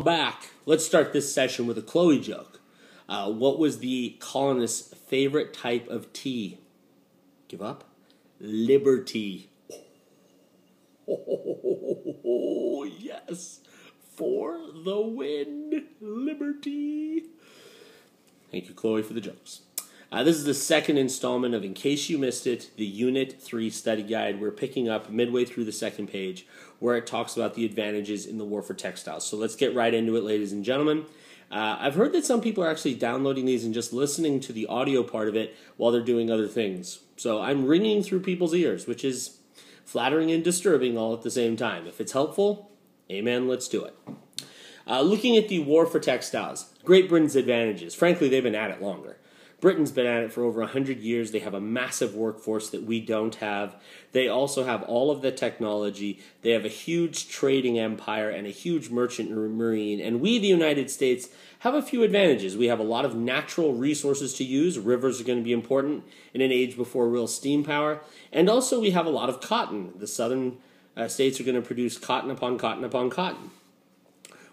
Back. Let's start this session with a Chloe joke. What was the colonists' favorite type of tea? Give up? Liberty. Oh, yes. For the win. Liberty. Thank you, Chloe, for the jokes. This is the second installment of In Case You Missed It, the Unit 3 study guide. We're picking up midway through the second page where it talks about the advantages in the war for textiles. So let's get right into it, ladies and gentlemen. I've heard that some people are actually downloading these and just listening to the audio part of it while they're doing other things. So I'm ringing through people's ears, which is flattering and disturbing all at the same time. If it's helpful, amen, let's do it. Looking at the war for textiles, Great Britain's advantages. Frankly, they've been at it longer. Britain's been at it for over 100 years. They have a massive workforce that we don't have. They also have all of the technology. They have a huge trading empire and a huge merchant marine. And we, the United States, have a few advantages. We have a lot of natural resources to use. Rivers are going to be important in an age before real steam power. And also we have a lot of cotton. The southern states are going to produce cotton upon cotton upon cotton.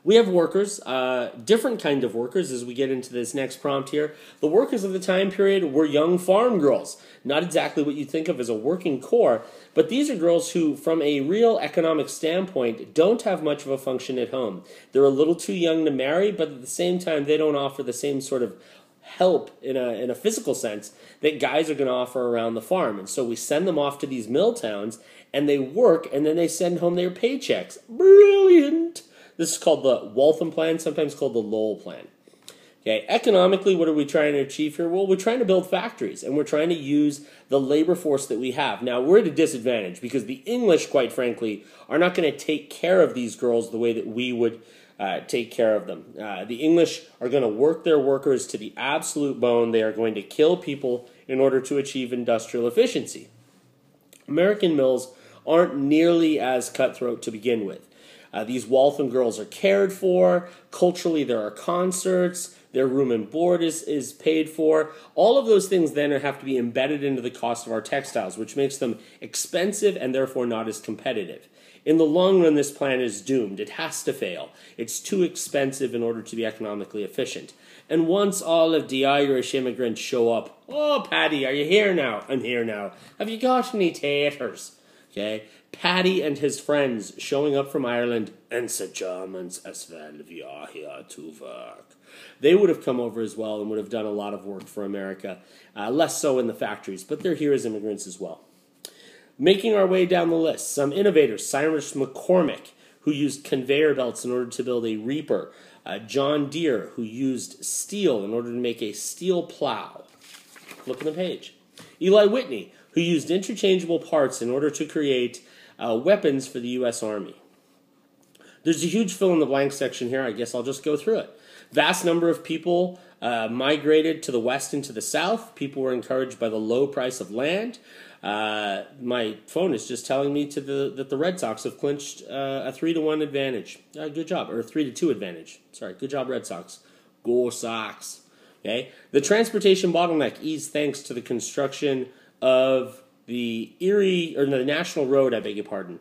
We have workers, different kind of workers as we get into this next prompt here. The workers of the time period were young farm girls. Not exactly what you think of as a working core, but these are girls who, from a real economic standpoint, don't have much of a function at home. They're a little too young to marry, but at the same time, they don't offer the same sort of help in a physical sense that guys are going to offer around the farm. And so we send them off to these mill towns, and they work, and then they send home their paychecks. Brilliant! This is called the Waltham Plan, sometimes called the Lowell Plan. Okay, economically, what are we trying to achieve here? Well, we're trying to build factories, and we're trying to use the labor force that we have. Now, we're at a disadvantage because the English, quite frankly, are not going to take care of these girls the way that we would take care of them. The English are going to work their workers to the absolute bone. They are going to kill people in order to achieve industrial efficiency. American mills aren't nearly as cutthroat to begin with. These Waltham girls are cared for. Culturally, there are concerts. Their room and board is paid for. All of those things then have to be embedded into the cost of our textiles, which makes them expensive and therefore not as competitive. In the long run, this plan is doomed. It has to fail. It's too expensive in order to be economically efficient. And once all of the Irish immigrants show up, "Oh, Paddy, are you here now?" "I'm here now." "Have you got any taters?" Okay, Paddy and his friends showing up from Ireland, and Sir Germans as well, we are here to work. They would have come over as well and would have done a lot of work for America, less so in the factories, but they're here as immigrants as well. Making our way down the list, some innovators, Cyrus McCormick, who used conveyor belts in order to build a reaper, John Deere, who used steel in order to make a steel plow. Look at the page. Eli Whitney, who used interchangeable parts in order to create weapons for the U.S. Army. There's a huge fill-in-the-blank section here. I guess I'll just go through it. Vast number of people migrated to the west and to the south. People were encouraged by the low price of land. My phone is just telling me that the Red Sox have clinched a 3-1 advantage. Good job. Or a 3-2 advantage. Sorry, good job, Red Sox. Go Sox. Okay. The transportation bottleneck eased thanks to the construction of the National Road, I beg your pardon,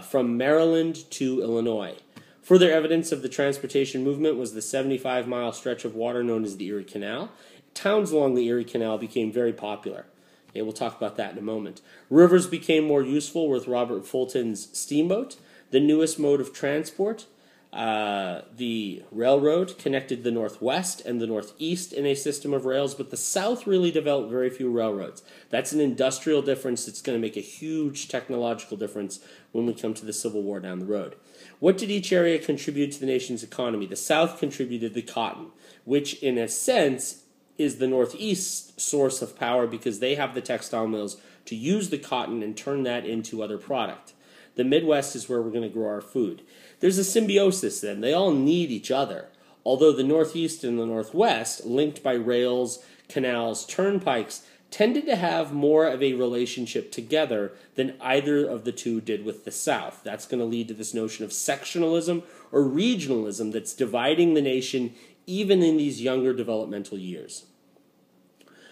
from Maryland to Illinois. Further evidence of the transportation movement was the 75-mile stretch of water known as the Erie Canal. Towns along the Erie Canal became very popular. Okay, we'll talk about that in a moment. Rivers became more useful with Robert Fulton's steamboat. The newest mode of transport, the railroad, connected the Northwest and the Northeast in a system of rails, but the South really developed very few railroads. That's an industrial difference that's going to make a huge technological difference when we come to the Civil War down the road. What did each area contribute to the nation's economy? The South contributed the cotton, which in a sense is the Northeast source of power because they have the textile mills to use the cotton and turn that into other product. The Midwest is where we're going to grow our food. There's a symbiosis then. They all need each other. Although the Northeast and the Northwest, linked by rails, canals, turnpikes, tended to have more of a relationship together than either of the two did with the South. That's going to lead to this notion of sectionalism or regionalism that's dividing the nation even in these younger developmental years.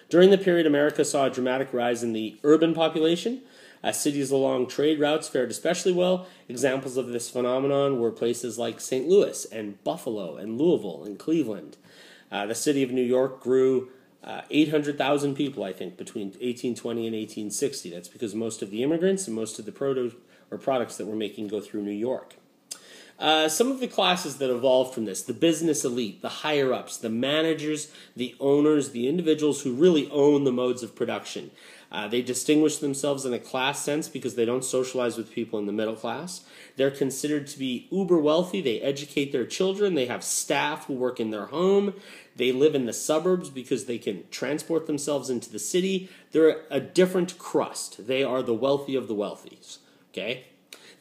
During the period, America saw a dramatic rise in the urban population. Cities along trade routes fared especially well. Examples of this phenomenon were places like St. Louis and Buffalo and Louisville and Cleveland. The city of New York grew 800,000 people, I think, between 1820 and 1860. That's because most of the immigrants and most of the products that we're making go through New York. Some of the classes that evolved from this: the business elite, the higher-ups, the managers, the owners, the individuals who really own the modes of production. They distinguish themselves in a class sense because they don't socialize with people in the middle class. They're considered to be uber wealthy. They educate their children. They have staff who work in their home. They live in the suburbs because they can transport themselves into the city. They're a different crust. They are the wealthy of the wealthies. Okay?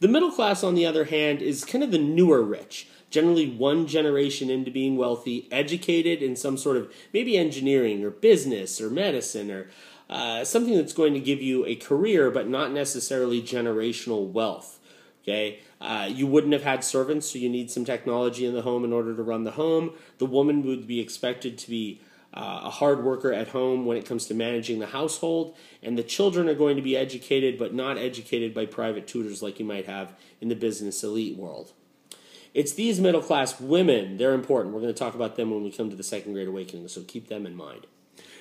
The middle class, on the other hand, is kind of the newer rich. Generally one generation into being wealthy, educated in some sort of maybe engineering or business or medicine or something that's going to give you a career, but not necessarily generational wealth. Okay, you wouldn't have had servants, so you need some technology in the home in order to run the home. The woman would be expected to be a hard worker at home when it comes to managing the household, and the children are going to be educated, but not educated by private tutors like you might have in the business elite world. It's these middle class women, they're important. We're going to talk about them when we come to the Second Great Awakening, so keep them in mind.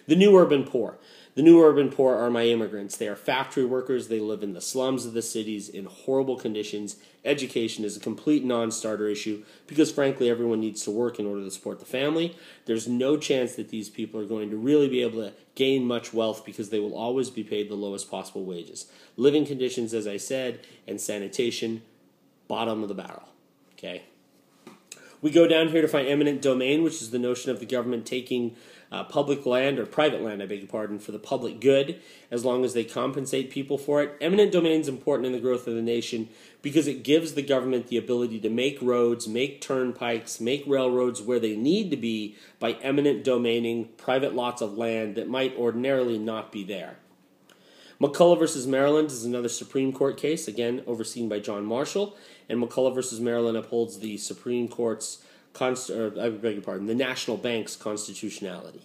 The new urban poor. The new urban poor are my immigrants. They are factory workers. They live in the slums of the cities in horrible conditions. Education is a complete non-starter issue because, frankly, everyone needs to work in order to support the family. There's no chance that these people are going to really be able to gain much wealth because they will always be paid the lowest possible wages. Living conditions, as I said, and sanitation, bottom of the barrel. Okay? We go down here to find eminent domain, which is the notion of the government taking public land, or private land, I beg your pardon, for the public good, as long as they compensate people for it. Eminent domain is important in the growth of the nation because it gives the government the ability to make roads, make turnpikes, make railroads where they need to be by eminent domaining private lots of land that might ordinarily not be there. McCulloch versus Maryland is another Supreme Court case, again overseen by John Marshall, and McCulloch versus Maryland upholds the Supreme Court's the National Bank's constitutionality.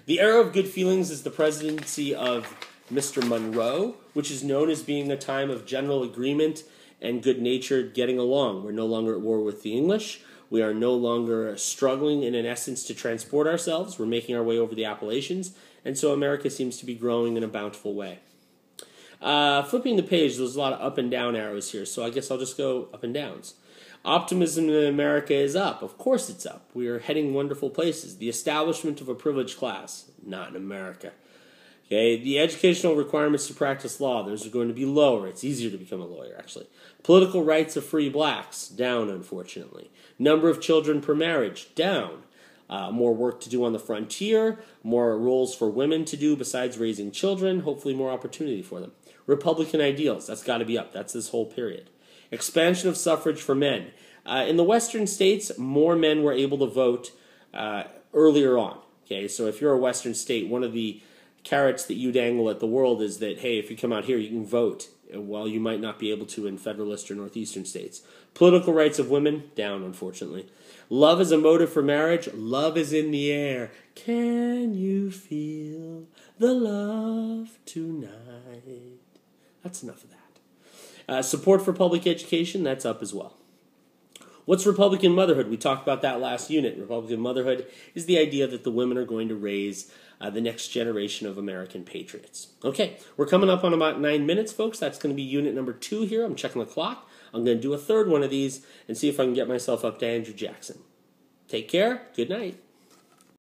The era of good feelings is the presidency of Mr. Monroe, which is known as being a time of general agreement and good-natured getting along. We're no longer at war with the English. We are no longer struggling, in essence, to transport ourselves. We're making our way over the Appalachians, and so America seems to be growing in a bountiful way. Flipping the page, there's a lot of up and down arrows here, so I guess I'll just go up and downs. Optimism in America is up. Of course it's up. We are heading wonderful places. The establishment of a privileged class, not in America. Okay, the educational requirements to practice law, those are going to be lower. It's easier to become a lawyer, actually. Political rights of free blacks, down, unfortunately. Number of children per marriage, down. More work to do on the frontier, more roles for women to do besides raising children, hopefully more opportunity for them. Republican ideals, that's got to be up. That's this whole period. Expansion of suffrage for men. In the western states, more men were able to vote earlier on. Okay, so if you're a western state, one of the carrots that you dangle at the world is that, hey, if you come out here, you can vote, while you might not be able to in federalist or northeastern states. Political rights of women, down, unfortunately. Love as a motive for marriage, love is in the air. Can you feel the love tonight? That's enough of that. Support for public education, that's up as well. What's Republican motherhood? We talked about that last unit. Republican motherhood is the idea that the women are going to raise the next generation of American patriots. Okay, we're coming up on about 9 minutes, folks. That's going to be unit number 2 here. I'm checking the clock. I'm going to do a third one of these and see if I can get myself up to Andrew Jackson. Take care. Good night.